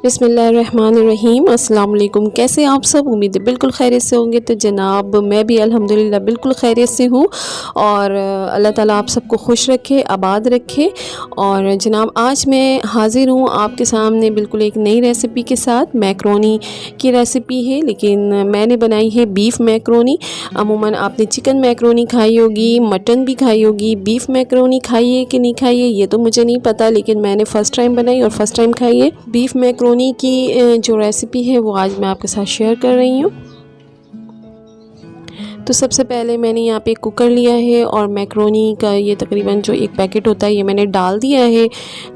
बिस्मिल्लाहिर्रहमानिर्रहीम। अस्सलाम वालेकुम। कैसे आप सब? उम्मीद है बिल्कुल खैरियत से होंगे। तो जनाब मैं भी अल्हम्दुलिल्लाह बिल्कुल खैरियत से हूँ और अल्लाह ताला आप सबको खुश रखे, आबाद रखे। और जनाब आज मैं हाज़िर हूँ आपके सामने बिल्कुल एक नई रेसिपी के साथ। मैक्रोनी की रेसिपी है, लेकिन मैंने बनाई है बीफ़ मैक्रोनी। अमूमन आपने चिकन मैक्रोनी खाई होगी, मटन भी खाई होगी, बीफ़ मैक्रोनी खाई है कि नहीं खाई है ये तो मुझे नहीं पता, लेकिन मैंने फ़र्स्ट टाइम बनाई और फ़र्स्ट टाइम खाई है। बीफ़ मैक्रोनी की जो रेसिपी है वो आज मैं आपके साथ शेयर कर रही हूँ। तो सबसे पहले मैंने यहाँ पे कुकर लिया है और मैक्रोनी का ये तकरीबन जो एक पैकेट होता है ये मैंने डाल दिया है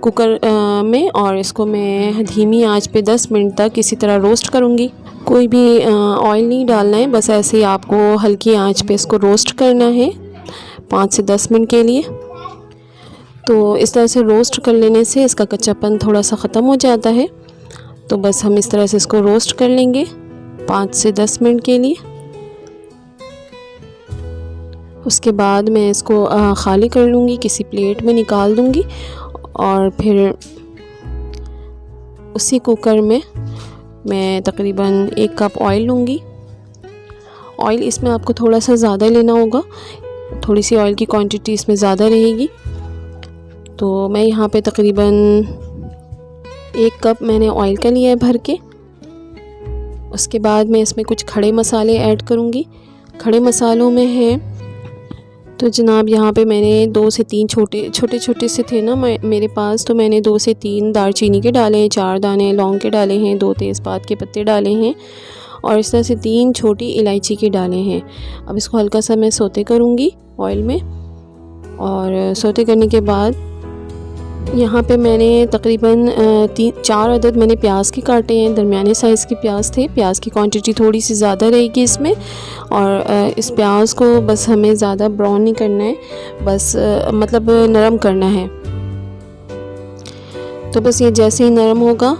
कुकर में, और इसको मैं धीमी आंच पे 10 मिनट तक इसी तरह रोस्ट करूँगी। कोई भी ऑयल नहीं डालना है, बस ऐसे ही आपको हल्की आंच पे इसको रोस्ट करना है 5 से 10 मिनट के लिए। तो इस तरह से रोस्ट कर लेने से इसका कच्चापन थोड़ा सा ख़त्म हो जाता है। तो बस हम इस तरह से इसको रोस्ट कर लेंगे 5 से 10 मिनट के लिए। उसके बाद मैं इसको ख़ाली कर लूँगी, किसी प्लेट में निकाल दूँगी और फिर उसी कुकर में मैं तकरीबन 1 कप ऑयल लूँगी। ऑयल इसमें आपको थोड़ा सा ज़्यादा लेना होगा, थोड़ी सी ऑयल की क्वांटिटी इसमें ज़्यादा रहेगी। तो मैं यहाँ पे तकरीबन 1 कप मैंने ऑयल का लिया है भर के। उसके बाद मैं इसमें कुछ खड़े मसाले ऐड करूँगी। खड़े मसालों में है तो जनाब यहाँ पे मैंने 2 से 3 छोटे से थे ना मेरे पास, तो मैंने 2 से 3 दालचीनी के डाले हैं, 4 दाने लौंग के डाले हैं, 2 तेज़पात के पत्ते डाले हैं और इस तरह से 3 छोटी इलायची के डाले हैं। अब इसको हल्का सा मैं सोते करूँगी ऑयल में, और सोते करने के बाद यहाँ पे मैंने तकरीबन 4 अदद मैंने प्याज के काटे हैं। दरमियाने साइज़ के प्याज थे। प्याज की क्वांटिटी थोड़ी सी ज़्यादा रहेगी इसमें, और इस प्याज को बस हमें ज़्यादा ब्राउन नहीं करना है, बस मतलब नरम करना है। तो बस ये जैसे ही नरम होगा,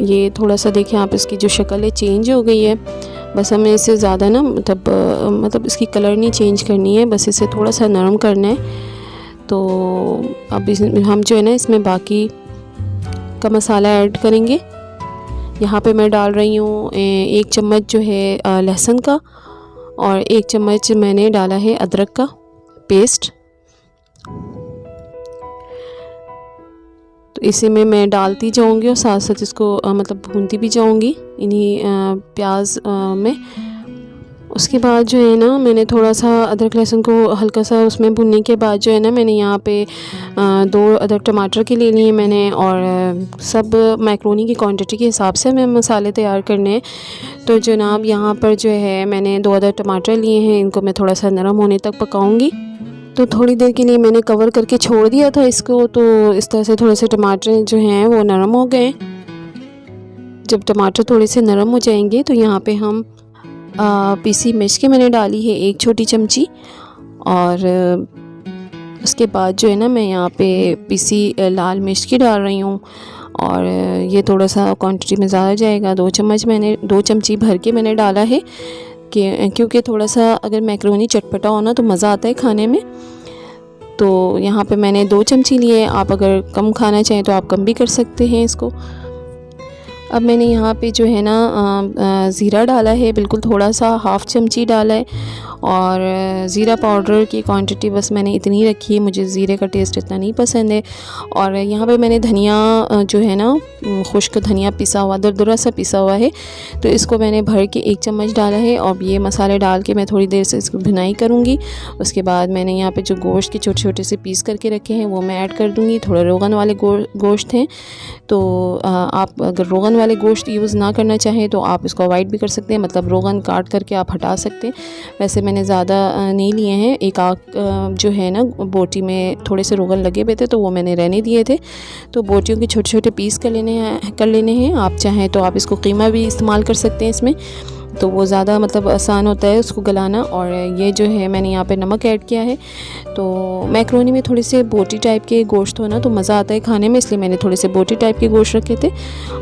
ये थोड़ा सा देखें आप, इसकी जो शक्ल है चेंज हो गई है। बस हमें इससे ज़्यादा ना मतलब इसकी कलर नहीं चेंज करनी है, बस इसे थोड़ा सा नरम करना है। तो अब हम जो है ना इसमें बाकी का मसाला ऐड करेंगे। यहाँ पे मैं डाल रही हूँ 1 चम्मच जो है लहसुन का, और 1 चम्मच मैंने डाला है अदरक का पेस्ट। तो इसी में मैं डालती जाऊँगी और साथ साथ इसको मतलब भूनती भी जाऊँगी इन्हीं प्याज में। उसके बाद जो है ना मैंने थोड़ा सा अदरक लहसुन को हल्का सा उसमें भुनने के बाद जो है ना मैंने यहाँ पे 2 अदद टमाटर के ले लिए मैंने, और सब मैक्रोनी की क्वांटिटी के हिसाब से हमें मसाले तैयार करने हैं। तो जनाब यहाँ पर जो है मैंने 2 अदद टमाटर लिए हैं, इनको मैं थोड़ा सा नरम होने तक पकाऊँगी। तो थोड़ी देर के लिए मैंने कवर करके छोड़ दिया था इसको, तो इस तरह से थोड़े से टमाटर जो हैं वो नरम हो गए। जब टमाटर थोड़े से नरम हो जाएंगे तो यहाँ पे हम पीसी मिर्च की मैंने डाली है 1 छोटी चमची, और उसके बाद जो है ना मैं यहाँ पे पीसी लाल मिर्च की डाल रही हूँ, और ये थोड़ा सा क्वांटिटी में ज़्यादा जाएगा। 2 चम्मच मैंने 2 चमची भर के मैंने डाला है कि क्योंकि थोड़ा सा अगर मैक्रोनी चटपटा हो ना तो मज़ा आता है खाने में। तो यहाँ पे मैंने 2 चमची लिए। आप अगर कम खाना चाहें तो आप कम भी कर सकते हैं इसको। अब मैंने यहाँ पे जो है ना ज़ीरा डाला है, बिल्कुल थोड़ा सा 1/2 चमची डाला है, और ज़ीरा पाउडर की क्वांटिटी बस मैंने इतनी रखी है, मुझे ज़ीरे का टेस्ट इतना नहीं पसंद है। और यहाँ पे मैंने धनिया जो है ना खुश्क धनिया पिसा हुआ, दरदरा सा पिसा हुआ है, तो इसको मैंने भर के 1 चम्मच डाला है। और ये मसाले डाल के मैं थोड़ी देर से इसको भुनाई करूँगी। उसके बाद मैंने यहाँ पर जो गोश्त के छोटे छोटे से पीस करके रखे हैं वो मैं ऐड कर दूँगी। थोड़े रोगन वाले गोश्त हैं, तो आप अगर रोगन वाले गोश्त यूज़ ना करना चाहें तो आप इसको अवॉइड भी कर सकते हैं, मतलब रोगन काट करके आप हटा सकते हैं। वैसे मैंने ज़्यादा नहीं लिए हैं, एक आग जो है ना बोटी में थोड़े से रोगन लगे हुए थे तो वो मैंने रहने दिए थे। तो बोटियों के छोटे छोटे पीस कर लेने हैं। आप चाहें तो आप इसको कीमा भी इस्तेमाल कर सकते हैं इसमें। तो वो ज़्यादा मतलब आसान होता है उसको गलाना। और ये जो है मैंने यहाँ पे नमक ऐड किया है। तो मैक्रोनी में थोड़े से बोटी टाइप के गोश्त हो ना तो मज़ा आता है खाने में, इसलिए मैंने थोड़े से बोटी टाइप के गोश्त रखे थे।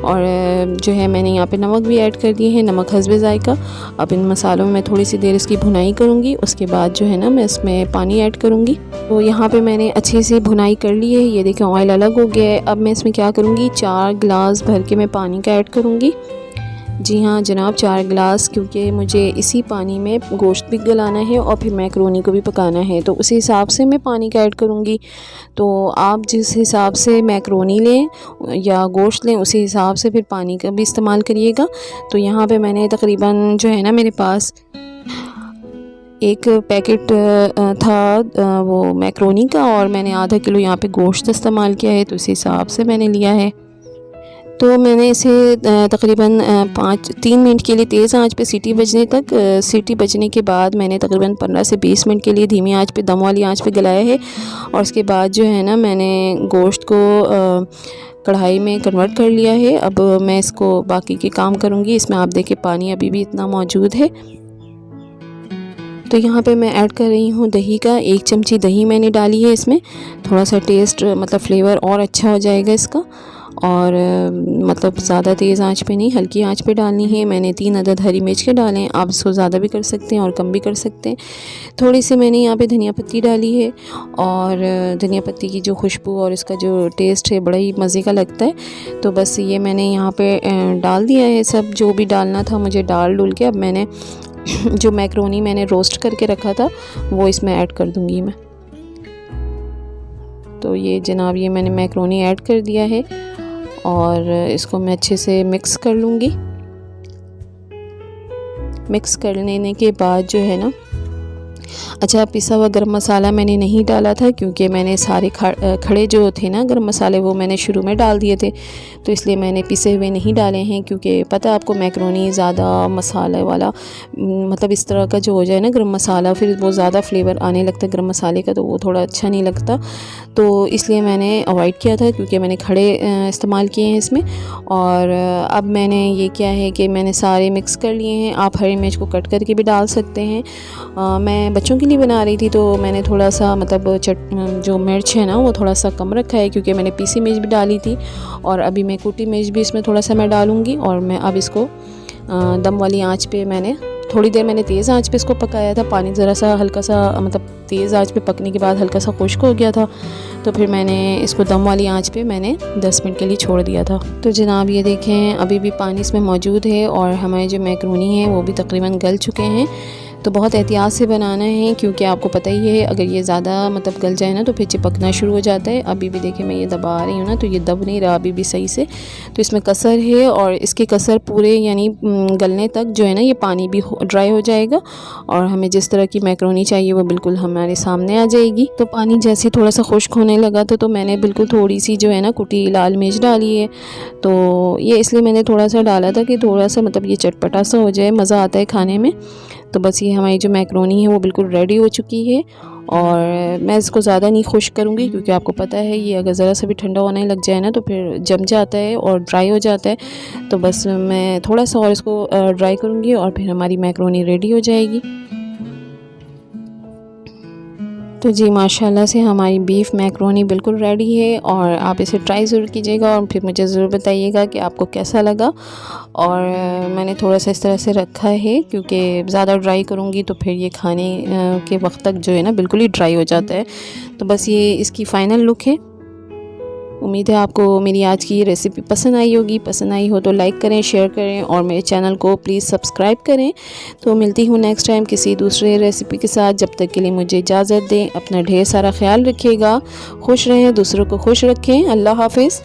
और जो है मैंने यहाँ पे नमक भी ऐड कर दिए हैं, नमक हस्बे ज़ायका। अब इन मसालों में मैं थोड़ी सी देर इसकी भुनाई करूँगी, उसके बाद जो है ना मैं इसमें पानी ऐड करूँगी। तो यहाँ पे मैंने अच्छे से भुनाई कर ली है। ये देखें ऑयल अलग हो गया है। अब मैं इसमें क्या करूँगी, 4 गिलास भर के मैं पानी का ऐड करूँगी। जी हाँ जनाब, 4 गिलास, क्योंकि मुझे इसी पानी में गोश्त भी गलाना है और फिर मैक्रोनी को भी पकाना है, तो उसी हिसाब से मैं पानी का ऐड करूँगी। तो आप जिस हिसाब से मैक्रोनी लें या गोश्त लें उसी हिसाब से फिर पानी का भी इस्तेमाल करिएगा। तो यहाँ पे मैंने तकरीबन जो है ना मेरे पास एक पैकेट था वो मैक्रोनी का, और मैंने आधा किलो यहाँ पे गोश्त इस्तेमाल किया है, तो इस हिसाब से मैंने लिया है। तो मैंने इसे तकरीबन 3 मिनट के लिए तेज़ आंच पे सीटी बजने तक, सीटी बजने के बाद मैंने तकरीबन 15 से 20 मिनट के लिए धीमी आंच पे, दम वाली आंच पे गलाया है। और उसके बाद जो है ना मैंने गोश्त को कढ़ाई में कन्वर्ट कर लिया है। अब मैं इसको बाकी के काम करूँगी। इसमें आप देखें पानी अभी भी इतना मौजूद है। तो यहाँ पे मैं ऐड कर रही हूँ दही का, 1 चमची दही मैंने डाली है इसमें। थोड़ा सा टेस्ट मतलब फ्लेवर और अच्छा हो जाएगा इसका। और मतलब ज़्यादा तेज़ आंच पे नहीं, हल्की आंच पे डालनी है। मैंने 3 अदद हरी मिर्च के डाले हैं, आप इसको ज़्यादा भी कर सकते हैं और कम भी कर सकते हैं। थोड़ी सी मैंने यहाँ पे धनिया पत्ती डाली है, और धनिया पत्ती की जो खुशबू और इसका जो टेस्ट है बड़ा ही मज़े का लगता है। तो बस ये मैंने यहाँ पे डाल दिया है सब जो भी डालना था मुझे डाल डुल के। अब मैंने जो मैक्रोनी मैंने रोस्ट करके रखा था वो इसमें ऐड कर दूँगी मैं। तो ये जनाब ये मैंने मैक्रोनी ऐड कर दिया है और इसको मैं अच्छे से मिक्स कर लूँगी। मिक्स कर लेने के बाद जो है ना, अच्छा पिसा हुआ गरम मसाला मैंने नहीं डाला था, क्योंकि मैंने सारे खड़े जो थे ना गरम मसाले वो मैंने शुरू में डाल दिए थे, तो इसलिए मैंने पिसे हुए नहीं डाले हैं। क्योंकि पता है आपको मैक्रोनी ज़्यादा मसाले वाला मतलब इस तरह का जो हो जाए ना गरम मसाला, फिर वो ज़्यादा फ्लेवर आने लगता है गरम मसाले का, तो वो थोड़ा अच्छा नहीं लगता। तो इसलिए मैंने अवॉइड किया था, क्योंकि मैंने खड़े इस्तेमाल किए हैं इसमें। और अब मैंने ये किया है कि मैंने सारे मिक्स कर लिए हैं। आप हरी मिर्च को कट करके भी डाल सकते हैं। मैं बच्चों के लिए बना रही थी, तो मैंने थोड़ा सा मतलब जो मिर्च है ना वो थोड़ा सा कम रखा है, क्योंकि मैंने पीसी मिर्च भी डाली थी और अभी मैं कुटी मिर्च भी इसमें थोड़ा सा मैं डालूँगी। और मैं अब इसको दम वाली आंच पे मैंने थोड़ी देर मैंने तेज़ आंच पे इसको पकाया था। पानी ज़रा सा हल्का सा मतलब तेज़ आंच पे पकने के बाद हल्का सा खुश्क हो गया था, तो फिर मैंने इसको दम वाली आंच पे मैंने 10 मिनट के लिए छोड़ दिया था। तो जनाब ये देखें अभी भी पानी इसमें मौजूद है और हमारे जो मैक्रोनी है वो भी तकरीबन गल चुके हैं। तो बहुत एहतियात से बनाना है, क्योंकि आपको पता ही है अगर ये ज़्यादा मतलब गल जाए ना तो फिर चिपकना शुरू हो जाता है। अभी भी देखिए मैं ये दबा रही हूँ ना तो ये दब नहीं रहा अभी भी सही से, तो इसमें कसर है। और इसके कसर पूरे यानी गलने तक जो है ना ये पानी भी ड्राई हो जाएगा और हमें जिस तरह की मैक्रोनी चाहिए वो बिल्कुल हमारे सामने आ जाएगी। तो पानी जैसे थोड़ा सा खुश्क होने लगा तो मैंने बिल्कुल थोड़ी सी जो है ना कुटी लाल मिर्च डाली है। तो ये इसलिए मैंने थोड़ा सा डाला था कि थोड़ा सा मतलब ये चटपटा सा हो जाए, मज़ा आता है खाने में। तो बस ये हमारी जो मैक्रोनी है वो बिल्कुल रेडी हो चुकी है। और मैं इसको ज़्यादा नहीं खुश्क करूँगी, क्योंकि आपको पता है ये अगर ज़रा सा भी ठंडा होने लग जाए ना तो फिर जम जाता है और ड्राई हो जाता है। तो बस मैं थोड़ा सा और इसको ड्राई करूँगी और फिर हमारी मैक्रोनी रेडी हो जाएगी। तो जी माशाल्लाह से हमारी बीफ मैक्रोनी बिल्कुल रेडी है और आप इसे ट्राई ज़रूर कीजिएगा और फिर मुझे ज़रूर बताइएगा कि आपको कैसा लगा। और मैंने थोड़ा सा इस तरह से रखा है, क्योंकि ज़्यादा ड्राई करूँगी तो फिर ये खाने के वक्त तक जो है ना बिल्कुल ही ड्राई हो जाता है। तो बस ये इसकी फ़ाइनल लुक है। उम्मीद है आपको मेरी आज की ये रेसिपी पसंद आई होगी। पसंद आई हो तो लाइक करें, शेयर करें और मेरे चैनल को प्लीज़ सब्सक्राइब करें। तो मिलती हूँ नेक्स्ट टाइम किसी दूसरे रेसिपी के साथ। जब तक के लिए मुझे इजाज़त दें। अपना ढेर सारा ख्याल रखिएगा, खुश रहें, दूसरों को खुश रखें। अल्लाह हाफ़िज़।